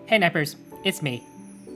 Hey Neppers, it's me,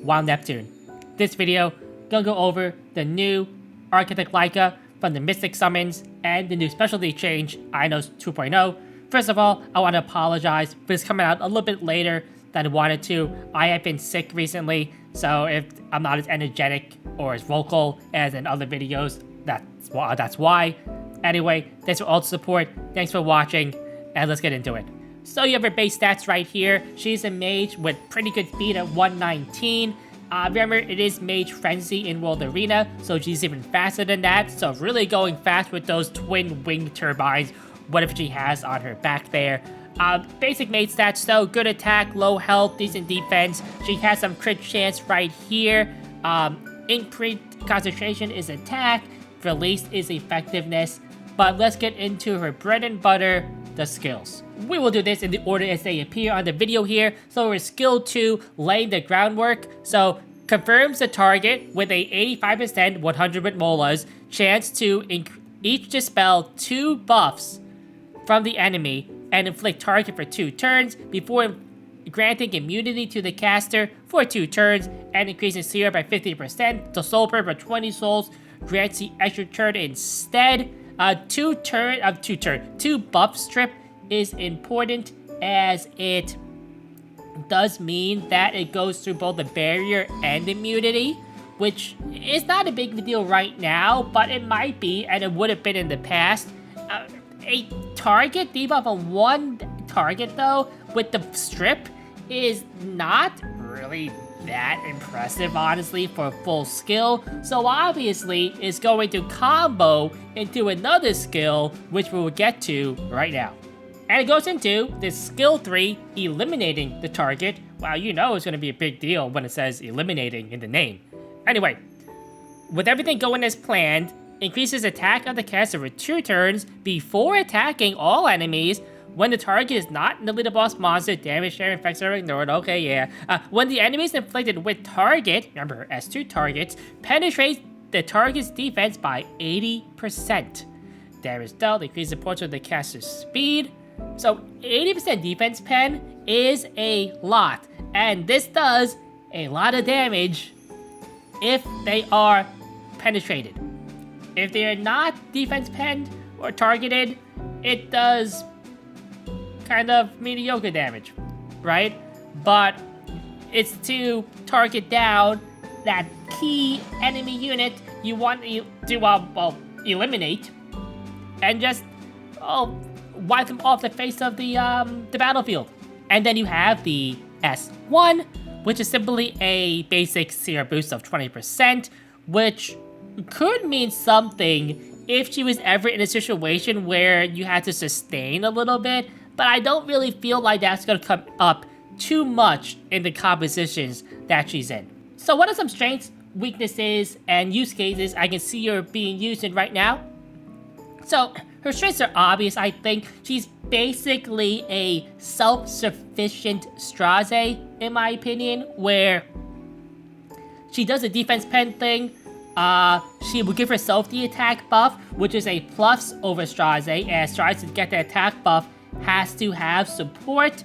Wild Neptune. This video gonna go over the new Architect Laika from the Mystic Summons and the new specialty change, Ainos 2.0. First of all, I want to apologize for this coming out a little bit later than I wanted to. I have been sick recently, so if I'm not as energetic or as vocal as in other videos, that's why. Anyway, thanks for all the support, thanks for watching, and let's get into it. So you have her base stats right here. She's a mage with pretty good speed at 119. Remember, it is Mage Frenzy in World Arena, so she's even faster than that. So really going fast with those twin wing turbines, whatever she has on her back there. Basic mage stats though, good attack, low health, decent defense. She has some crit chance right here. Increased concentration is attack, release is effectiveness. But let's get into her bread and butter, the skills. We will do this in the order as they appear on the video here. So we're skill 2, laying the groundwork. So confirms the target with a 85% 100 with molas chance to each dispel 2 buffs from the enemy and inflict target for 2 turns before granting immunity to the caster for 2 turns and increasing CR by 50%. The soul burn by 20 souls grants the extra turn instead. 2 buff strip is important as it does mean that it goes through both the barrier and immunity, which is not a big deal right now, but it might be, and it would have been in the past. A target debuff on one target though with the strip is not really that impressive, honestly, for full skill. So obviously it's going to combo into another skill, which we will get to right now. And it goes into this skill 3, eliminating the target. Wow, you know it's going to be a big deal when it says eliminating in the name. Anyway, with everything going as planned, increases attack of the caster for 2 turns before attacking all enemies. When the target is not an elite boss monster, damage share effects are ignored. Okay, yeah. When the enemy is inflicted with target, remember S2 targets, penetrates the target's defense by 80%. Damage dealt increases the portion of the caster's speed. So 80% defense pen is a lot, and this does a lot of damage if they are penetrated. If they are not defense penned or targeted, it does kind of mediocre damage, right? But it's to target down that key enemy unit you want to eliminate, and just wipe them off the face of the battlefield. And then you have the S1, which is simply a basic CR boost of 20%, which could mean something if she was ever in a situation where you had to sustain a little bit, but I don't really feel like that's going to come up too much in the compositions that she's in. So what are some strengths, weaknesses, and use cases I can see her being used in right now? So her strengths are obvious, I think. She's basically a self-sufficient Straze, in my opinion, where she does a defense pen thing. She will give herself the attack buff, which is a plus over Straze, as Straze to get the attack buff has to have support.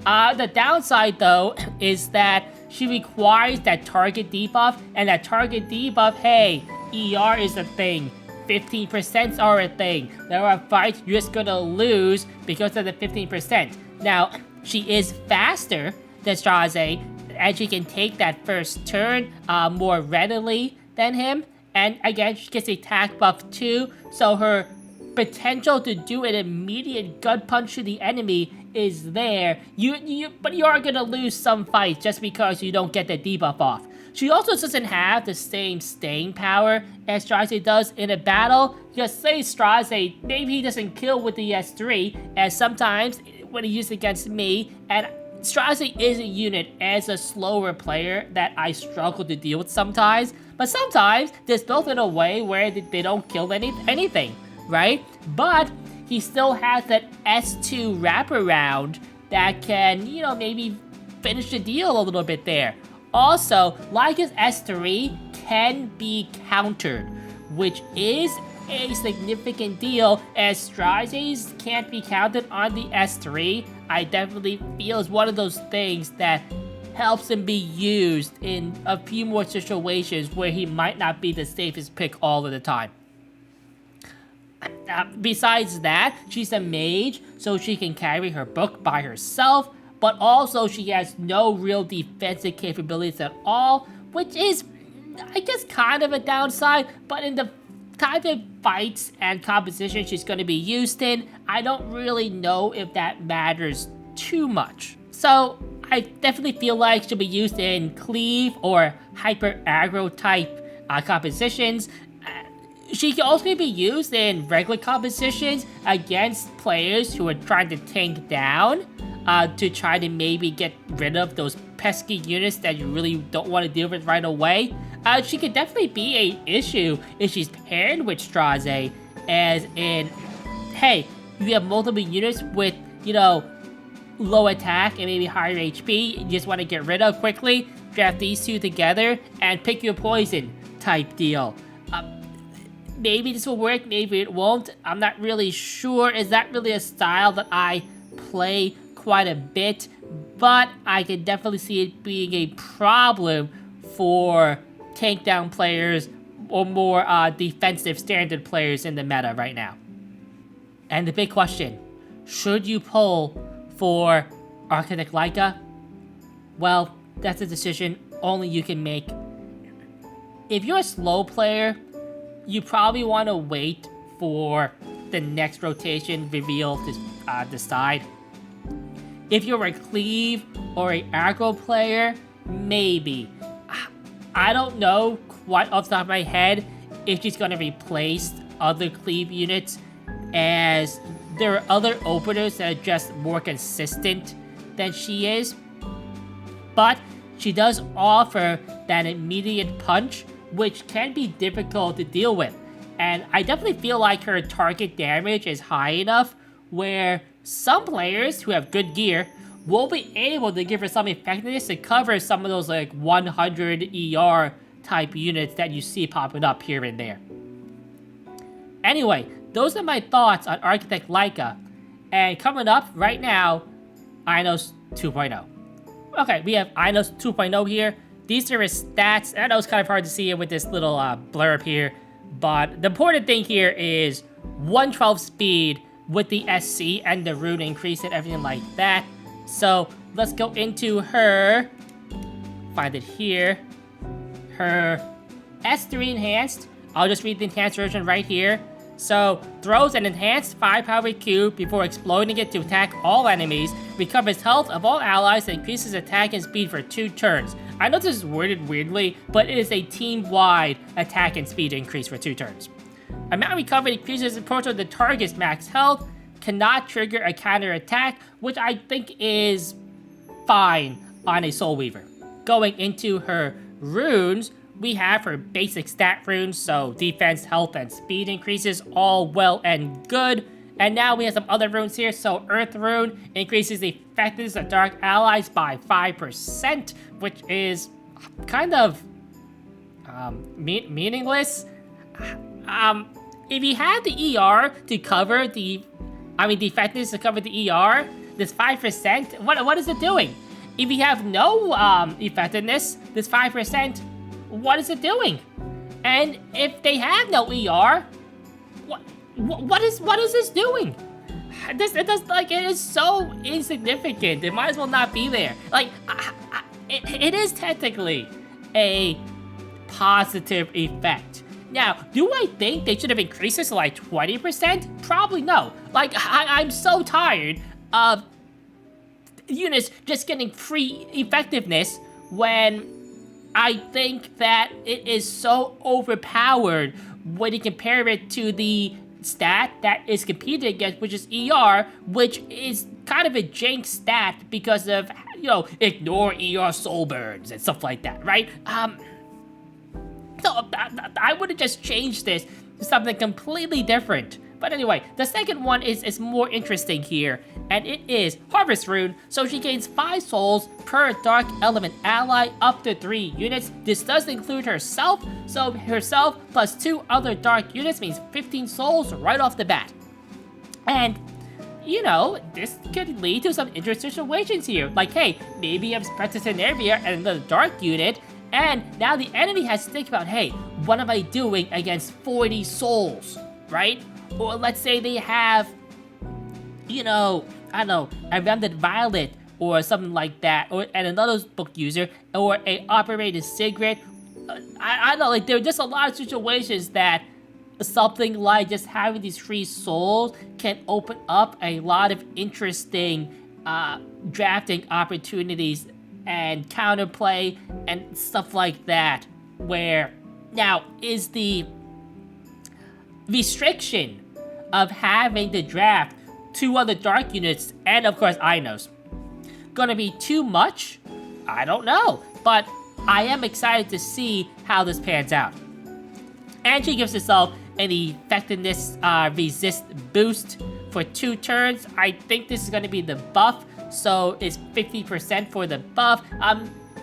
The downside though is that she requires that target debuff, and that target debuff, hey, ER is a thing, 15% are a thing. There are fights you're just gonna lose because of the 15%. Now, she is faster than Straze, and she can take that first turn more readily than him, and again, she gets the attack buff too, so her potential to do an immediate gut punch to the enemy is there. But you are gonna lose some fights just because you don't get the debuff off. She also doesn't have the same staying power as Straze does in a battle. Just say Straze, maybe he doesn't kill with the S3, as sometimes when he uses against me, and Straze is a unit as a slower player that I struggle to deal with sometimes, but sometimes they're built in a way where they don't kill anything, right? But he still has that S2 wraparound that can, maybe finish the deal a little bit there. Also, Laika's S3 can be countered, which is a significant deal, as Straze's can't be counted on the S3. I definitely feel is one of those things that helps him be used in a few more situations where he might not be the safest pick all of the time. Besides that, she's a mage, so she can carry her book by herself, but also she has no real defensive capabilities at all, which is, I guess, kind of a downside, but in the type of fights and composition she's going to be used in, I don't really know if that matters too much. So I definitely feel like she'll be used in cleave or hyper aggro type compositions. She can also be used in regular compositions against players who are trying to tank down to try to maybe get rid of those pesky units that you really don't want to deal with right away. She could definitely be an issue if she's paired with Straze, as in, hey, you have multiple units with, low attack and maybe higher HP, you just want to get rid of quickly, draft these two together, and pick your poison type deal. Maybe this will work, maybe it won't. I'm not really sure. Is that really a style that I play quite a bit? But I can definitely see it being a problem for tank down players or more defensive standard players in the meta right now. And the big question, should you pull for Architect Laika? Well, that's a decision only you can make. If you're a slow player, you probably want to wait for the next rotation reveal to decide. If you're a cleave or a aggro player, maybe. I don't know quite off the top of my head if she's going to replace other cleave units, as there are other openers that are just more consistent than she is. But she does offer that immediate punch, which can be difficult to deal with. And I definitely feel like her target damage is high enough where some players who have good gear will be able to give her some effectiveness to cover some of those like 100 ER type units that you see popping up here and there. Anyway, those are my thoughts on Architect Laika. And coming up right now, Ainos 2.0. Okay, we have Ainos 2.0 here. These are his stats. I know it's kind of hard to see it with this little blurb here, but the important thing here is 112 speed with the SC and the rune increase and everything like that. So let's go into her, find it here, her S3 enhanced. I'll just read the enhanced version right here. So, throws an enhanced 5-power cube before exploding it to attack all enemies, recovers health of all allies, and increases attack and speed for 2 turns. I know this is worded weirdly, but it is a team-wide attack and speed increase for 2 turns. Amount recovered increases in proportion to the target's max health, cannot trigger a counter attack, which I think is fine on a Soul Weaver. Going into her runes, we have her basic stat runes, so defense, health, and speed increases, all well and good. And now we have some other runes here. So Earth Rune increases the effectiveness of dark allies by 5%, which is kind of meaningless. If you had the ER to cover the effectiveness to cover the ER, this 5%, what is it doing? If you have no effectiveness, this 5%, what is it doing? And if they have no ER, what is this doing? It is so insignificant. It might as well not be there. Like, it is technically a positive effect. Now, do I think they should have increased this to like 20%? Probably no. Like, I'm so tired of units just getting free effectiveness when I think that it is so overpowered when you compare it to the stat that is competed against, which is ER, which is kind of a jank stat because of, ignore ER soul burns and stuff like that, right? So I would have just changed this to something completely different. But anyway, the second one is more interesting here, and it is Harvest Rune. So she gains 5 souls per Dark Element ally up to 3 units. This does include herself, so herself plus 2 other Dark units means 15 souls right off the bat. And you know, this could lead to some interesting situations here. Like, hey, maybe I'm Spectre Nervia and another dark unit, and now the enemy has to think about, hey, what am I doing against 40 souls, right? Or let's say they have, you know, I don't know, a Remnant Violet or something like that, or and another book user, or a Operator Sigrid. I don't know, like there are just a lot of situations that something like just having these 3 souls can open up a lot of interesting drafting opportunities and counterplay and stuff like that. Where now is the restriction of having to draft 2 other dark units and of course Ainos gonna be too much? I don't know, but I am excited to see how this pans out. And she gives herself an effectiveness resist boost for 2 turns. I think this is going to be the buff, so it's 50% for the buff.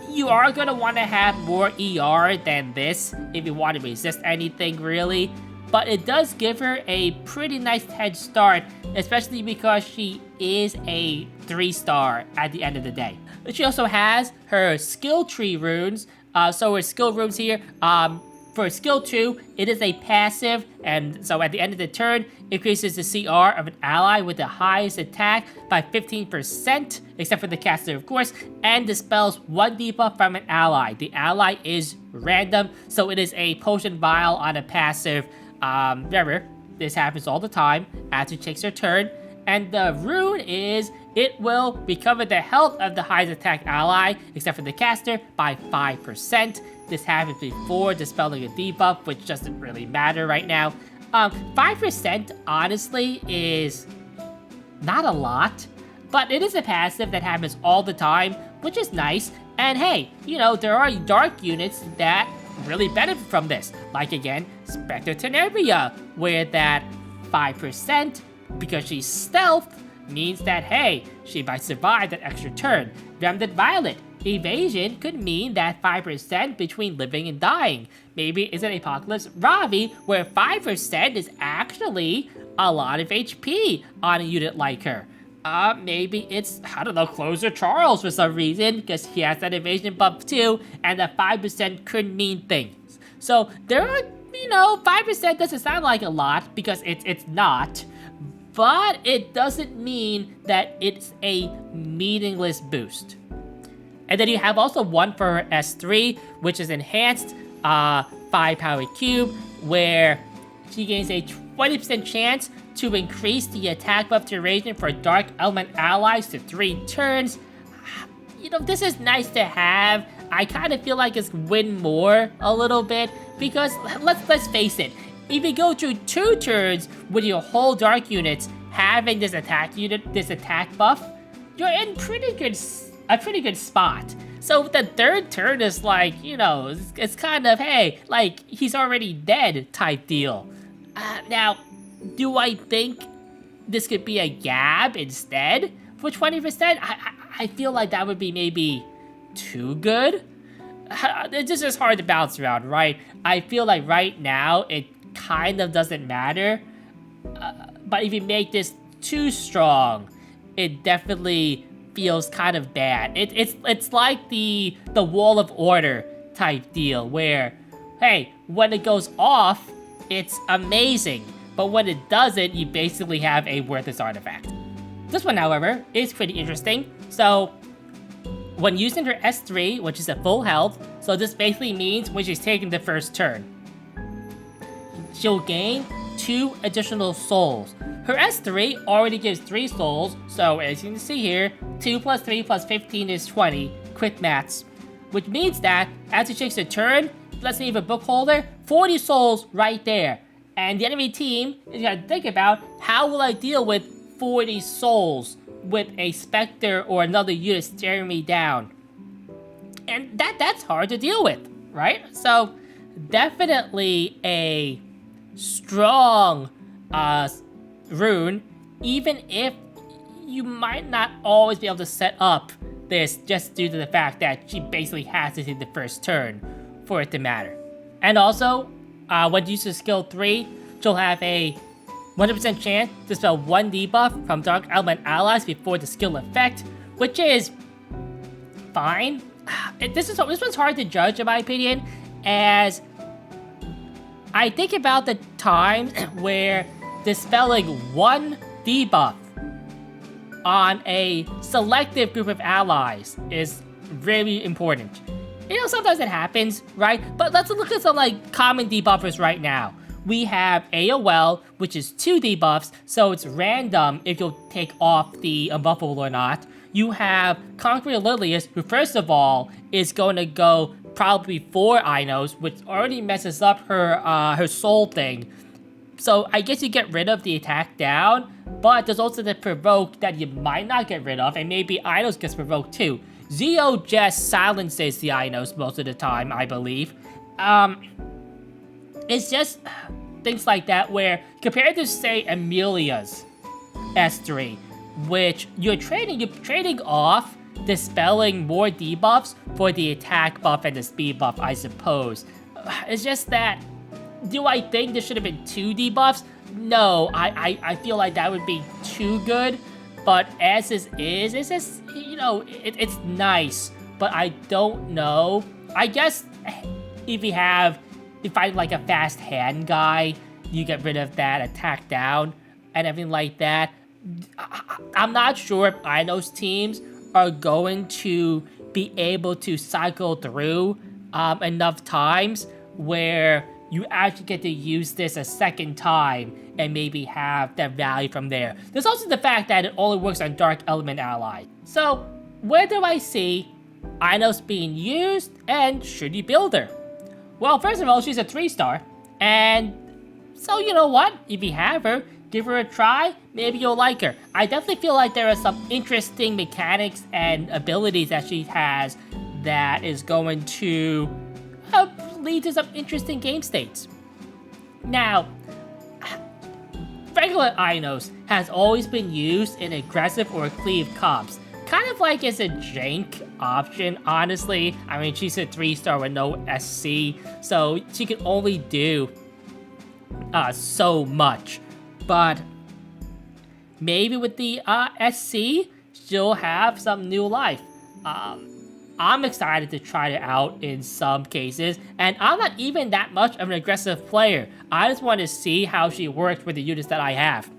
You are going to want to have more ER than this if you want to resist anything, really. But it does give her a pretty nice head start, especially because she is a 3-star at the end of the day. She also has her skill tree runes. So her skill runes here, for skill 2, it is a passive, and so at the end of the turn, increases the CR of an ally with the highest attack by 15%, except for the caster, of course, and dispels 1 debuff from an ally. The ally is random, so it is a potion vial on a passive. Remember, this happens all the time after she takes her turn, and the rune is it will recover the health of the highest attack ally, except for the caster, by 5%. This happens before dispelling a debuff, which doesn't really matter right now. 5% honestly is not a lot, but it is a passive that happens all the time, which is nice. And hey, you know, there are dark units that really benefit from this, like again, Spectre Tenerbia, where that 5%, because she's stealth, means that, hey, she might survive that extra turn. Remnant Violet, evasion could mean that 5% between living and dying. Maybe it's an Apocalypse Ravi, where 5% is actually a lot of HP on a unit like her. Maybe it's, I don't know, Closer Charles for some reason, because he has that evasion buff too, and that 5% could mean things. So there are, you know, 5% doesn't sound like a lot, because it's not, but it doesn't mean that it's a meaningless boost. And then you have also one for her S3, which is enhanced 5-power cube, where she gains a 20% chance to increase the attack buff duration for Dark Element allies to 3 turns. You know, this is nice to have. I kind of feel like it's win more a little bit, because let's face it, if you go through 2 turns with your whole Dark units having this attack buff, you're in a pretty good spot. So the 3rd turn is like, you know, it's kind of, hey, like, he's already dead type deal. Now, do I think this could be a Gab instead for 20%? I feel like that would be maybe too good. It's just hard to bounce around, right? I feel like right now it kind of doesn't matter. But if you make this too strong, it definitely feels kind of bad. It's like the Wall of Order type deal, where, hey, when it goes off, it's amazing, but when it doesn't, you basically have a worthless artifact. This one, however, is pretty interesting. So, when using her S3, which is at full health, so this basically means when she's taking the first turn, she'll gain 2 additional souls. Her S3 already gives 3 souls, so as you can see here, 2 plus 3 plus 15 is 20, quick maths. Which means that, as she takes a turn, let's say you have a book holder, 40 souls right there. And the enemy team is gonna think about, how will I deal with 40 souls with a Spectre or another unit staring me down? And that's hard to deal with, right? So, definitely a strong rune, even if you might not always be able to set up this just due to the fact that she basically has to take the first turn for it to matter. And also, when you use skill 3, she'll have a 100% chance to spell 1 debuff from Dark Element allies before the skill effect, which is fine. This one's hard to judge in my opinion, as I think about the times where dispelling 1 debuff on a selective group of allies is really important. You know, sometimes it happens, right? But let's look at some like common debuffers right now. We have AOL, which is 2 debuffs, so it's random if you'll take off the unbuffable or not. You have Conqueror Lilius, who first of all is going to go probably 4 Ainos, which already messes up her soul thing. So I guess you get rid of the attack down, but there's also the provoke that you might not get rid of, and maybe Ainos gets provoked too. Zio just silences the Ainos most of the time, I believe. It's just things like that where, compared to say Amelia's S3, which you're trading off dispelling more debuffs for the attack buff and the speed buff, I suppose. It's just that, do I think there should have been 2 debuffs? No, I feel like that would be too good. But as this is, it's just, you know, it's nice. But I don't know. I guess if you find like a fast hand guy, you get rid of that attack down and everything like that. I'm not sure if Ainos teams are going to be able to cycle through enough times where you actually get to use this a second time and maybe have that value from there. There's also the fact that it only works on Dark Element allies. So where do I see Ainos being used, and should you build her? Well, first of all, she's a 3-star, and so you know what? If you have her, give her a try, maybe you'll like her. I definitely feel like there are some interesting mechanics and abilities that she has that is going to lead to some interesting game states. Now, regular Ainos has always been used in aggressive or cleave comps. Kind of like as a jank option, honestly. I mean, she's a 3-star with no SC, so she can only do so much. But maybe with the SC, she'll have some new life. I'm excited to try it out in some cases, and I'm not even that much of an aggressive player. I just want to see how she works with the units that I have.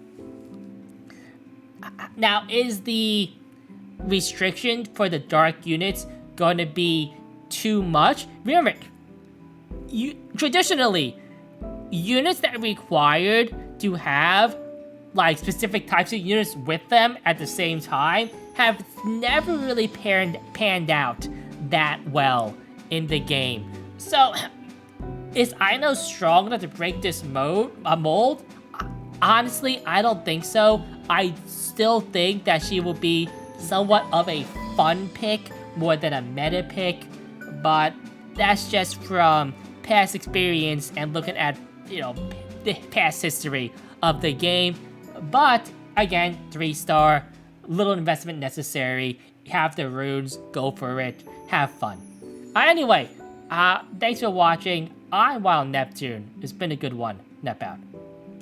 Now, is the restriction for the dark units going to be too much? Remember, traditionally, units that are required to have like specific types of units with them at the same time have never really panned out that well in the game. So, is Ainos strong enough to break this mold? Honestly, I don't think so. I still think that she will be somewhat of a fun pick more than a meta pick, but that's just from past experience and looking at, you know, the past history of the game. But again, 3-star, little investment necessary. Have the runes, go for it, have fun. Anyway, thanks for watching. I'm Wild Neptune. It's been a good one. Nep out.